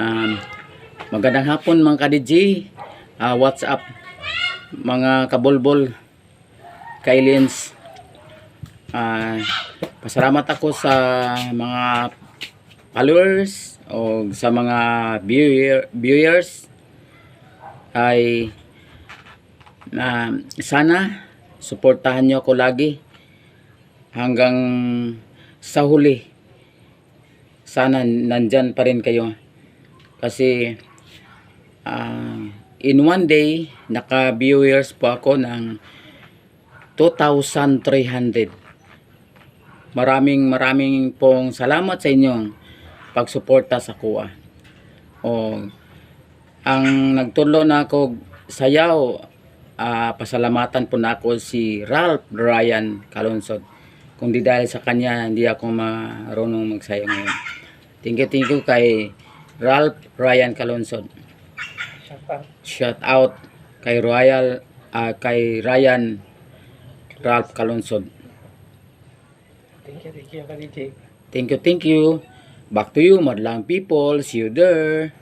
Um, Magandang hapon mga ka-DJ. What's up mga kabulbol, kailins. Pasalamat ako sa mga followers o sa mga viewers ay sana suportahan nyo ako lagi hanggang sa huli. Sana nandyan pa rin kayo kasi in one day naka-viewers po ako ng 2,300. Maraming pong salamat sa inyong pagsuporta sa kuha. Ang nagtulo na ako sayaw, pasalamatan po na ako si Ralph Ryan Calonsod. Kung di dahil sa kanya, hindi ako marunong magsayaw ngayon. Thank you kay Ralph Ryan Calonsod. Shout out kay Ryan Ralph Calonsod. Thank you, Ka-DJ. Thank you. Back to you, madlang people. See you there.